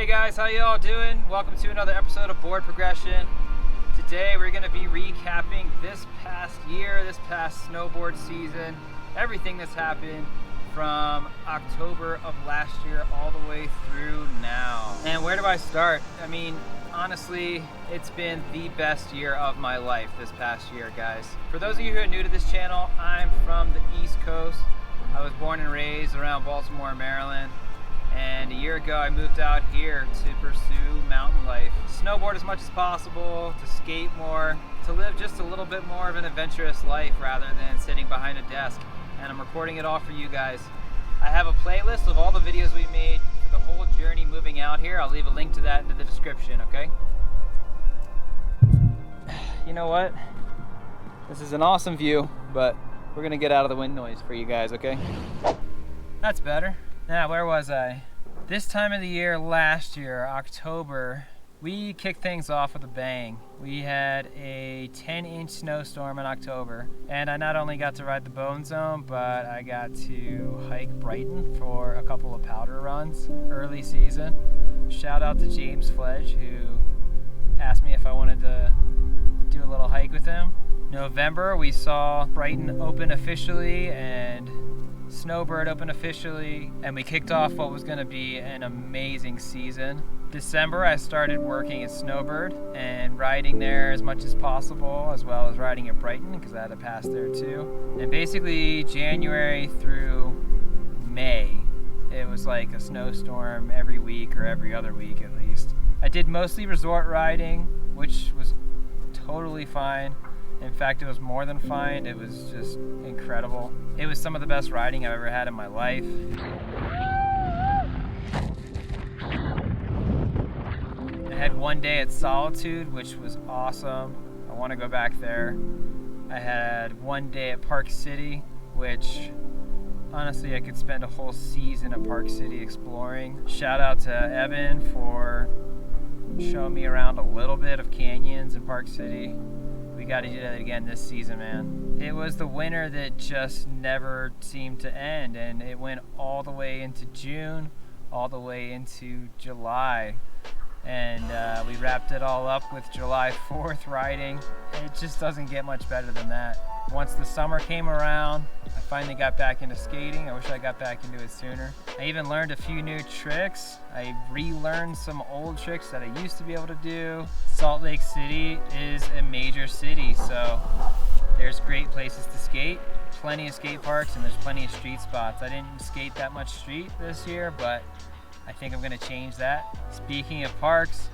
Hey guys, how y'all doing? Welcome to another episode of Board Progression. Today we're going to be recapping this past year, this past snowboard season, everything that's happened from October of last year all the way through now. And where do I start? I mean, honestly, it's been the best year of my life this past year, guys. For those of you who are new to this channel, I'm from the East Coast. I was born and raised around Baltimore, Maryland. And a year ago I moved out here to pursue mountain life. Snowboard as much as possible, to skate more, to live just a little bit more of an adventurous life rather than sitting behind a desk. And I'm recording it all for you guys. I have a playlist of all the videos we made for the whole journey moving out here. I'll leave a link to that in the description, okay? You know what? This is an awesome view, but we're gonna get out of the wind noise for you guys, okay? That's better. Now, where was I? This time of the year last year, October, we kicked things off with a bang. We had a 10-inch snowstorm in October, and I not only got to ride the Bone Zone, but I got to hike Brighton for a couple of powder runs early season. Shout out to James Fledge, who asked me if I wanted to do a little hike with him. November, we saw Brighton open officially and Snowbird open officially, and we kicked off what was going to be an amazing season. December, I started working at Snowbird and riding there as much as possible, as well as riding at Brighton because I had a pass there too. And basically January through May, it was like a snowstorm every week or every other week at least. I did mostly resort riding, which was totally fine. In fact, it was more than fine. It was just incredible. It was some of the best riding I've ever had in my life. I had one day at Solitude, which was awesome. I want to go back there. I had one day at Park City, which honestly I could spend a whole season at Park City exploring. Shout out to Evan for showing me around a little bit of canyons in Park City. We got to do that again this season, man. It was the winter that just never seemed to end, and it went all the way into June, all the way into July, and we wrapped it all up with July 4th riding. It just doesn't get much better than that. Once the summer came around, I finally got back into skating. I wish I got back into it sooner. I even learned a few new tricks. I relearned some old tricks that I used to be able to do. Salt Lake City is a major city, so there's great places to skate, plenty of skate parks, and there's plenty of street spots. I didn't skate that much street this year, but I think I'm gonna change that. Speaking of parks,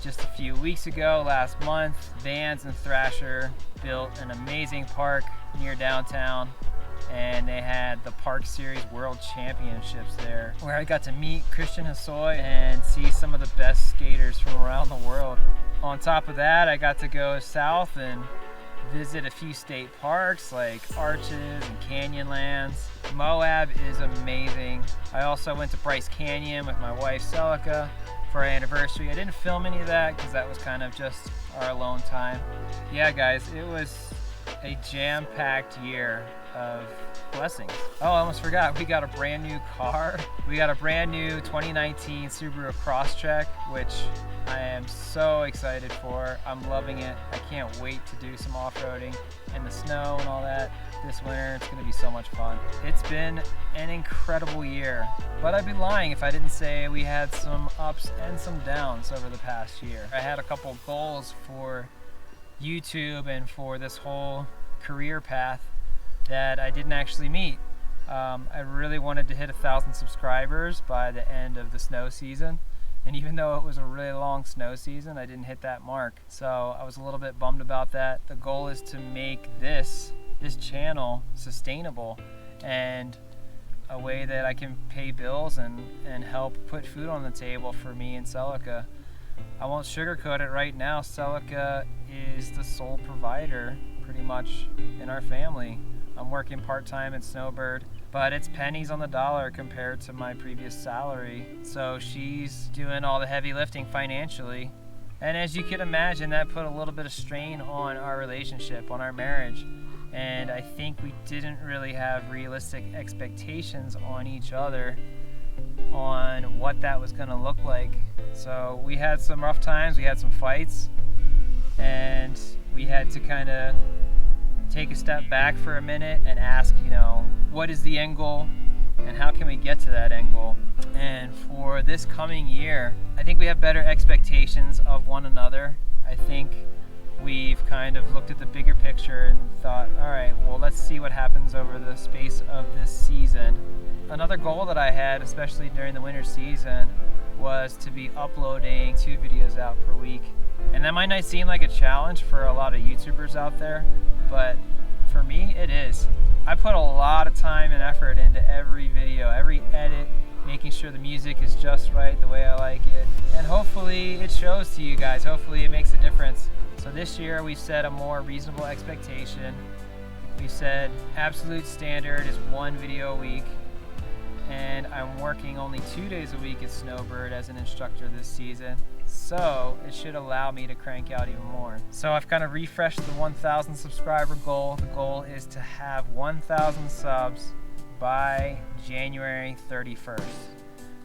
just a few weeks ago, last month, Vans and Thrasher built an amazing park near downtown, and they had the Park Series World Championships there, where I got to meet Christian Hosoi and see some of the best skaters from around the world. On top of that, I got to go south and visit a few state parks like Arches and Canyonlands. Moab is amazing. I also went to Bryce Canyon with my wife Celica for our anniversary. I didn't film any of that because that was kind of just our alone time. Yeah guys, it was a jam-packed year of blessings. Oh, I almost forgot, we got a brand new car. We got a brand new 2019 Subaru Crosstrek, which I am so excited for. I'm loving it. I can't wait to do some off-roading in the snow and all that this winter. It's gonna be so much fun. It's been an incredible year, but I'd be lying if I didn't say we had some ups and some downs over the past year. I had a couple goals for YouTube and for this whole career path that I didn't actually meet. I really wanted to hit 1,000 subscribers by the end of the snow season. And even though it was a really long snow season, I didn't hit that mark. So I was a little bit bummed about that. The goal is to make this channel sustainable and a way that I can pay bills and help put food on the table for me and Celica. I won't sugarcoat it right now. Celica is the sole provider pretty much in our family. I'm working part-time at Snowbird, but it's pennies on the dollar compared to my previous salary. So she's doing all the heavy lifting financially. And as you could imagine, that put a little bit of strain on our relationship, on our marriage. And I think we didn't really have realistic expectations on each other on what that was going to look like. So we had some rough times, we had some fights, and we had to kind of take a step back for a minute and ask, what is the end goal and how can we get to that end goal? And for this coming year, I think we have better expectations of one another. I think we've kind of looked at the bigger picture and thought, all right, well, let's see what happens over the space of this season. Another goal that I had, especially during the winter season, was to be uploading 2 videos out per week. And that might not seem like a challenge for a lot of YouTubers out there, but for me, it is. I put a lot of time and effort into every video, every edit, making sure the music is just right, the way I like it. And hopefully it shows to you guys. Hopefully it makes a difference. So this year we set a more reasonable expectation. We said absolute standard is 1 video a week. And I'm working only 2 days a week at Snowbird as an instructor this season. So it should allow me to crank out even more. So I've kind of refreshed the 1,000 subscriber goal. The goal is to have 1,000 subs by January 31st.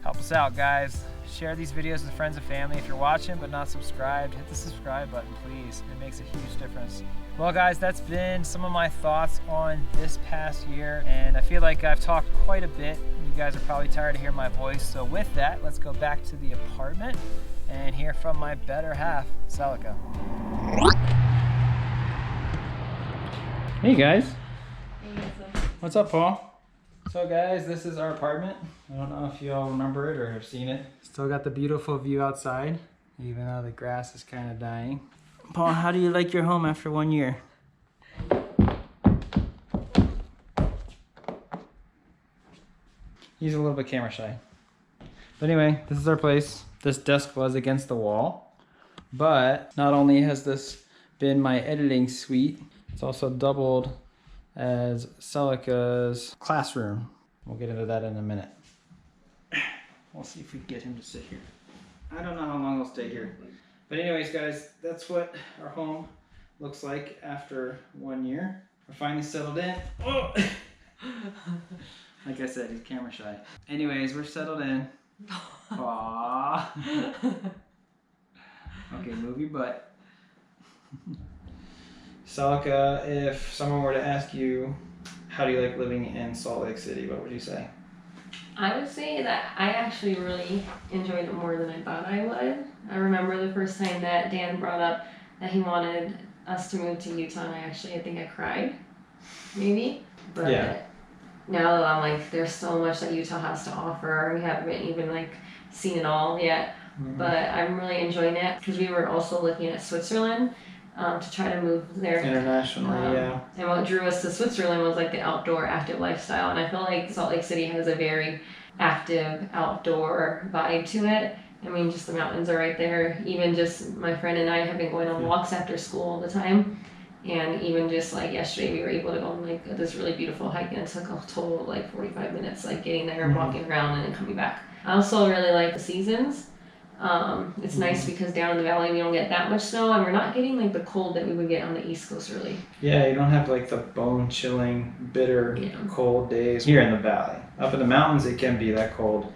Help us out, guys. Share these videos with friends and family. If you're watching but not subscribed, hit the subscribe button, please. It makes a huge difference. Well, guys, that's been some of my thoughts on this past year, and I feel like I've talked quite a bit. You guys are probably tired of hearing my voice, so with that, let's go back to the apartment and hear from my better half, Celica. Hey, guys. Hey, What's up, Paul? So, guys, this is our apartment. I don't know if you all remember it or have seen it. Still got the beautiful view outside, even though the grass is kind of dying. Paul, how do you like your home after 1 year? He's a little bit camera shy. But anyway, this is our place. This desk was against the wall, but not only has this been my editing suite, it's also doubled as Celica's classroom. We'll get into that in a minute. We'll see if we can get him to sit here. I don't know how long he'll stay here. But anyways, guys, that's what our home looks like after 1 year. We're finally settled in. Oh! Like I said, he's camera shy. Anyways, we're settled in. Aww. Okay, move your butt. Celica, if someone were to ask you, how do you like living in Salt Lake City, what would you say? I would say that I actually really enjoyed it more than I thought I would. I remember the first time that Dan brought up that he wanted us to move to Utah, and I think I cried, maybe. But yeah. Now that I'm like, there's so much that Utah has to offer. We haven't even seen it all yet, but I'm really enjoying it because we were also looking at Switzerland to try to move there internationally. Yeah. And what drew us to Switzerland was the outdoor active lifestyle, and I feel like Salt Lake City has a very active outdoor vibe to it. I mean, just the mountains are right there. Even just my friend and I have been going on walks after school all the time. And even just yesterday, we were able to go on this really beautiful hike, and it took a total of 45 minutes getting there and walking around and then coming back. I also really like the seasons. It's nice because down in the valley we don't get that much snow, and we're not getting the cold that we would get on the East Coast really. Yeah, you don't have the bone chilling, bitter, cold days here in the valley. Up in the mountains it can be that cold,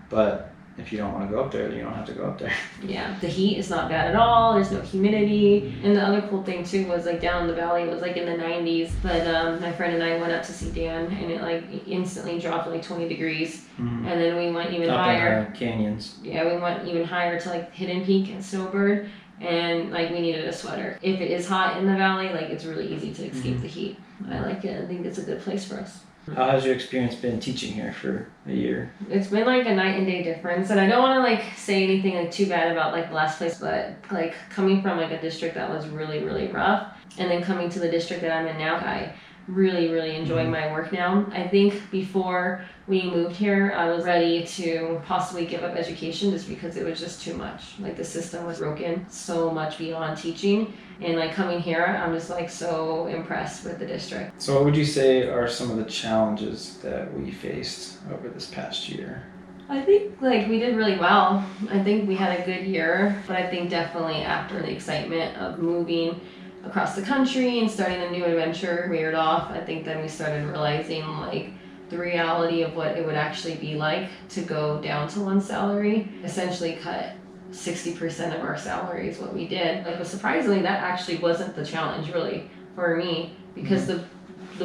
but if you don't want to go up there, you don't have to go up there. Yeah, the heat is not bad at all. There's no humidity. And the other cool thing too was down in the valley, it was in the 90s. But my friend and I went up to see Dan, and it instantly dropped 20 degrees. And then we went even higher. Up in canyons. Yeah, we went even higher to Hidden Peak and Snowbird, and we needed a sweater. If it is hot in the valley, it's really easy to escape the heat. I like it. I think it's a good place for us. How has your experience been teaching here for a year? It's been a night and day difference, and I don't want to say anything too bad about the last place, but coming from a district that was really, really rough, and then coming to the district that I'm in now, I really, really enjoy my work now. I think before we moved here, I was ready to possibly give up education just because it was just too much. The system was broken so much beyond teaching. And coming here, I'm just so impressed with the district. So what would you say are some of the challenges that we faced over this past year? I think we did really well. I think we had a good year, but I think definitely after the excitement of moving across the country and starting a new adventure weared off, I think then we started realizing the reality of what it would actually be like to go down to one salary, essentially cut 60% of our salary is what we did. Like, but surprisingly, that actually wasn't the challenge really for me, because the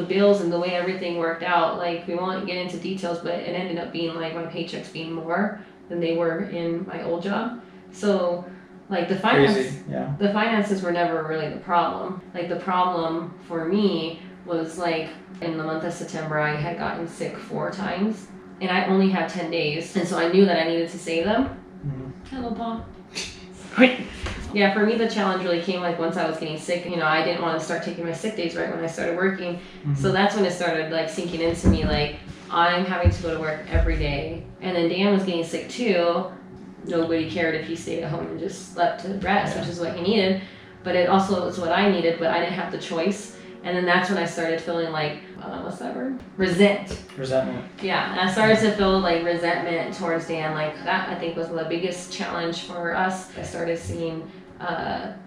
bills and the way everything worked out, like, we won't get into details, but it ended up being like my paychecks being more than they were in my old job. So like the finances were never really the problem. Like, the problem for me was like in the month of September, I had gotten sick 4 times and I only had 10 days. And so I knew that I needed to save them. Hello, Paul. Yeah, for me, the challenge really came like once I was getting sick. You know, I didn't want to start taking my sick days right when I started working. So that's when it started like sinking into me, like, I'm having to go to work every day. And then Dan was getting sick too. Nobody cared if he stayed at home and just slept to rest, which is what he needed. But it also was what I needed, but I didn't have the choice. And then that's when I started feeling like, what's that word? Resentment. Yeah, and I started to feel like resentment towards Dan. Like, that I think was the biggest challenge for us. I started seeing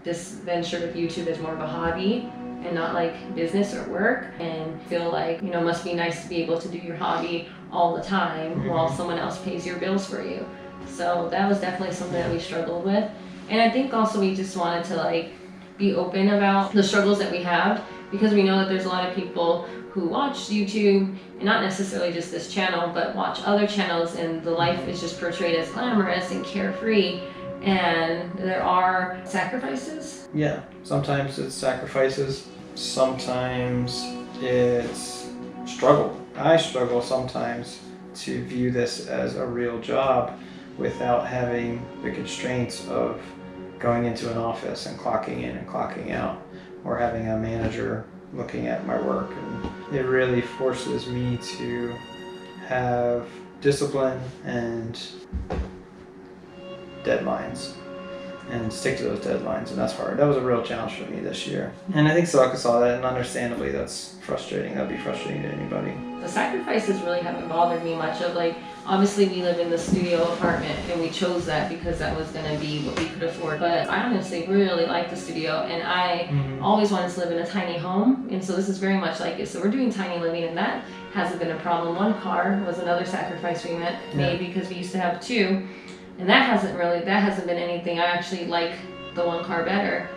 this venture with YouTube as more of a hobby and not like business or work, and feel like, you know, it must be nice to be able to do your hobby all the time while someone else pays your bills for you. So that was definitely something that we struggled with. And I think also we just wanted to like be open about the struggles that we have, because we know that there's a lot of people who watch YouTube, and not necessarily just this channel, but watch other channels, and the life is just portrayed as glamorous and carefree. And there are sacrifices. Yeah, sometimes it's sacrifices, sometimes it's struggle. I struggle sometimes to view this as a real job without having the constraints of going into an office and clocking in and clocking out, or having a manager looking at my work. And it really forces me to have discipline and deadlines and stick to those deadlines, and that's hard. That was a real challenge for me this year. And I think Sokka saw that, and understandably that's frustrating. That'd be frustrating to anybody. The sacrifices really haven't bothered me much. Of like, obviously we live in the studio apartment and we chose that because that was going to be what we could afford. But I honestly really like the studio, and I always wanted to live in a tiny home, and so this is very much like it. So we're doing tiny living, and that hasn't been a problem. One car was another sacrifice we made because we used to have 2, and that hasn't been anything. I actually like the 1 car better.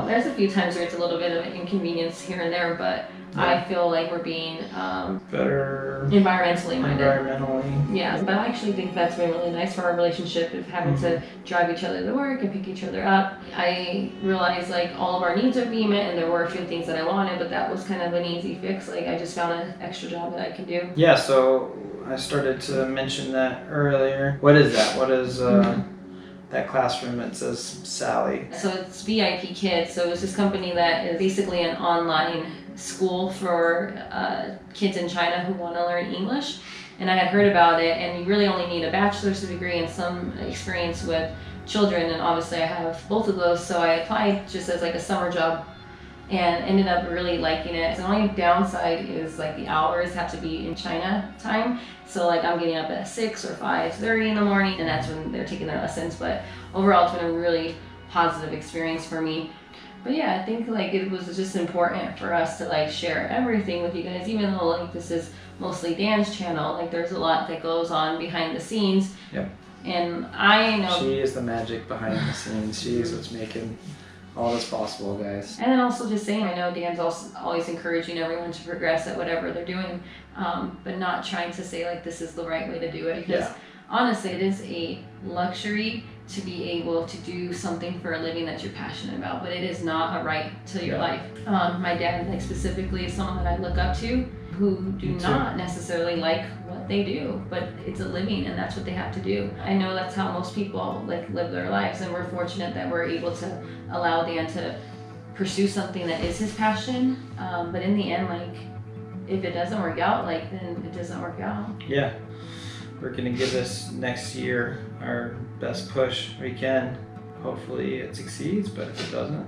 There's a few times where it's a little bit of an inconvenience here and there, but I feel like we're being better environmentally minded. Yeah, but I actually think that's been really nice for our relationship, of having to drive each other to work and pick each other up. I realized like all of our needs are being met, and there were a few things that I wanted, but that was kind of an easy fix. Like, I just found an extra job that I can do. Yeah, so I started to mention that earlier. What is that? What is that classroom that says Sally? So it's VIP Kids. So it's this company that is basically an online school for kids in China who want to learn English. And I had heard about it, and you really only need a bachelor's degree and some experience with children, and obviously I have both of those, so I applied just as like a summer job and ended up really liking it. The only downside is like the hours have to be in China time, so like I'm getting up at 6 or 5:30 in the morning, and that's when they're taking their lessons. But overall it's been a really positive experience for me. But yeah, I think like it was just important for us to like share everything with you guys, even though like this is mostly Dan's channel. Like, there's a lot that goes on behind the scenes. Yep. And I know she is the magic behind the scenes. She is what's making all this possible, guys. And then also just saying, I know Dan's also always encouraging everyone to progress at whatever they're doing, but not trying to say like this is the right way to do it, because honestly it is a luxury to be able to do something for a living that you're passionate about, but it is not a right to your life. My dad, like, specifically is someone that I look up to, who do not necessarily like what they do, but it's a living and that's what they have to do. I know that's how most people like live their lives, and we're fortunate that we're able to allow Dan to pursue something that is his passion, but in the end, like, if it doesn't work out, like, then it doesn't work out. Yeah, we're gonna give this next year our best push we can. Hopefully it succeeds, but if it doesn't,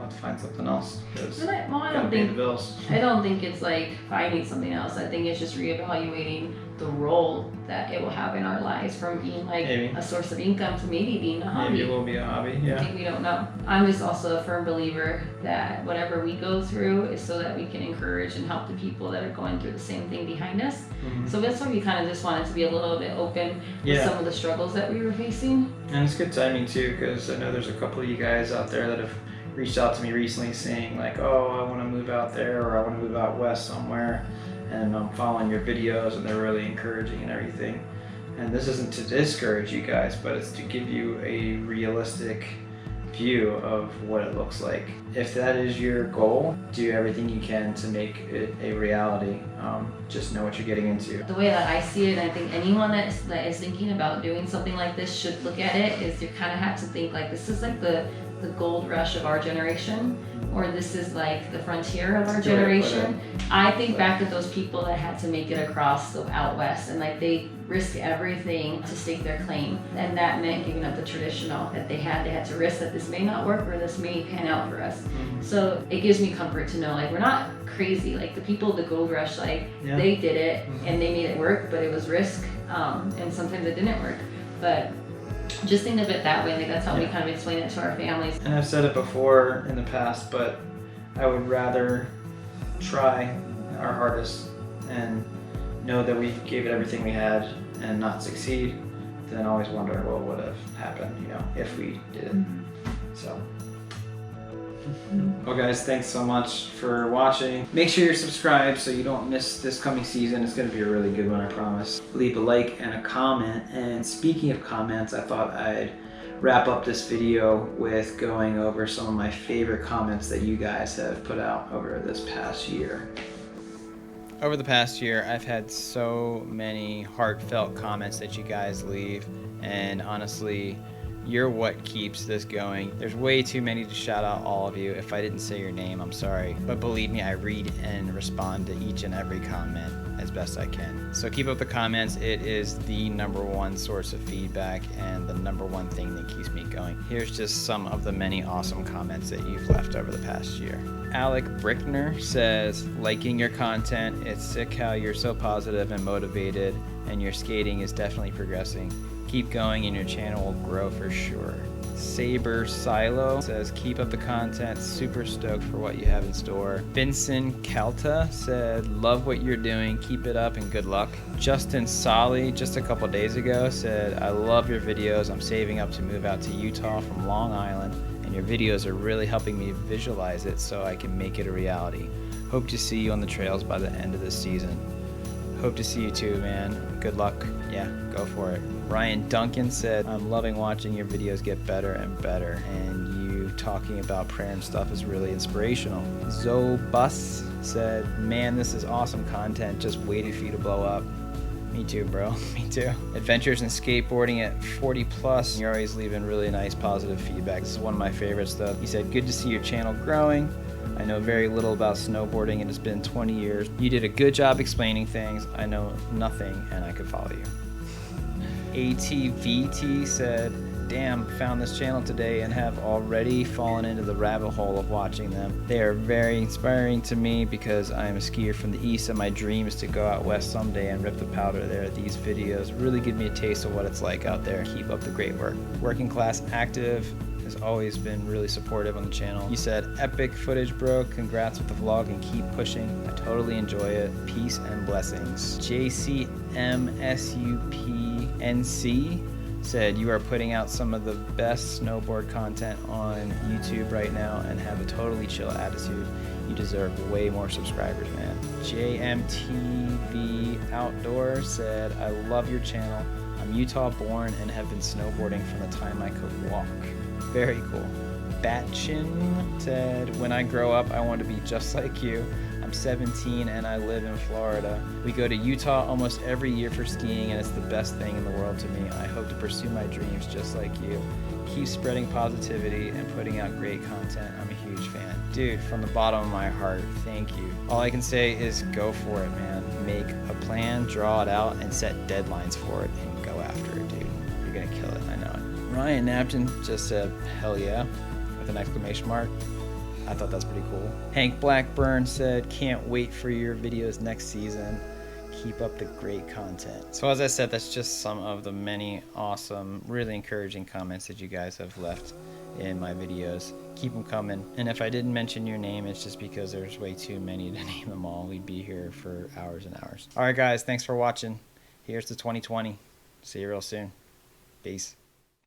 have to find something else because Well, I gotta don't pay the think bills. it's like finding something else. I think it's just reevaluating the role that it will have in our lives, from being like Maybe. a source of income to maybe being a hobby. Maybe it will be a hobby. I Yeah. think we don't know. I'm just also a firm believer that whatever we go through is so that we can encourage and help the people that are going through the same thing behind us. Mhm. So that's why we kind of just wanted to be a little bit open with Yeah. some of the struggles that we were facing. And it's good timing too, because I know there's a couple of you guys out there that have reached out to me recently saying like, oh, I want to move out there, or I want to move out west somewhere, and I'm following your videos and they're really encouraging and everything. And this isn't to discourage you guys, but it's to give you a realistic view of what it looks like. If that is your goal, do everything you can to make it a reality. Just know what you're getting into. The way that I see it, and I think anyone that is thinking about doing something like this should look at it, is you kind of have to think like this is like the gold rush of our generation, or this is like the frontier of our That's a good way to put generation. I think back to those people that had to make it across the out west, and like they risked everything to stake their claim, and that meant giving up the traditional that they had to risk that this may not work or this may pan out for us. So it gives me comfort to know like we're not crazy. Like the people of the gold rush, like Yeah. they did it and they made it work, but it was risk, and sometimes it didn't work. But just think of it that way. Like that's how we Yeah. kind of explain it to our families. And I've said it before in the past, but I would rather try our hardest and know that we gave it everything we had and not succeed than always wonder what would have happened, you know, if we didn't. So. Well guys, thanks so much for watching. Make sure you're subscribed so you don't miss this coming season. It's going to be a really good one, I promise. Leave a like and a comment. And speaking of comments, I thought I'd wrap up this video with going over some of my favorite comments that you guys have put out over this past year. Over the past year, I've had so many heartfelt comments that you guys leave, and honestly, you're what keeps this going. There's way too many to shout out all of you. If I didn't say your name, I'm sorry. But believe me, I read and respond to each and every comment as best I can. So keep up the comments. It is the #1 source of feedback and the #1 thing that keeps me going. Here's just some of the many awesome comments that you've left over the past year. Alec Brickner says, liking your content. It's sick how you're so positive and motivated, and your skating is definitely progressing. Keep going and your channel will grow for sure. Saber Silo says, keep up the content, super stoked for what you have in store. Vincent Calta said, love what you're doing, keep it up and good luck. Justin Solly, just a couple days ago, said, I love your videos, I'm saving up to move out to Utah from Long Island, and your videos are really helping me visualize it so I can make it a reality. Hope to see you on the trails by the end of this season. Hope to see you too, man. Good luck. Yeah, go for it. Ryan Duncan said, I'm loving watching your videos get better and better, and you talking about prayer and stuff is really inspirational. Zobus said, man, this is awesome content, just waiting for you to blow up. Me too, bro. Me too. Adventures in skateboarding at 40 plus. You're always leaving really nice positive feedback. This is one of my favorites though. He said, good to see your channel growing. I know very little about snowboarding and it's been 20 years. You did a good job explaining things. I know nothing and I could follow you. ATVT said, damn, found this channel today and have already fallen into the rabbit hole of watching them. They are very inspiring to me because I am a skier from the east and my dream is to go out west someday and rip the powder there. These videos really give me a taste of what it's like out there. Keep up the great work. Working Class Active has always been really supportive on the channel. You said, epic footage, bro. Congrats with the vlog and keep pushing. I totally enjoy it. Peace and blessings. JCMSUPNC said, you are putting out some of the best snowboard content on YouTube right now and have a totally chill attitude. You deserve way more subscribers, man. JMTV Outdoor said, I love your channel. I'm Utah born and have been snowboarding from the time I could walk. Very cool. Batchin said, when I grow up, I want to be just like you. I'm 17 and I live in Florida. We go to Utah almost every year for skiing and it's the best thing in the world to me. I hope to pursue my dreams just like you. Keep spreading positivity and putting out great content. I'm a huge fan. Dude, from the bottom of my heart, thank you. All I can say is go for it, man. Make a plan, draw it out, and set deadlines for it and go after it, dude. You're gonna kill it, I know it. Ryan Napton just said, hell yeah, with an exclamation mark. I thought that's pretty cool. Hank Blackburn said, can't wait for your videos next season. Keep up the great content. So as I said, that's just some of the many awesome, really encouraging comments that you guys have left in my videos. Keep them coming. And if I didn't mention your name, it's just because there's way too many to name them all. We'd be here for hours and hours. All right, guys, thanks for watching. Here's to 2020. See you real soon. Peace.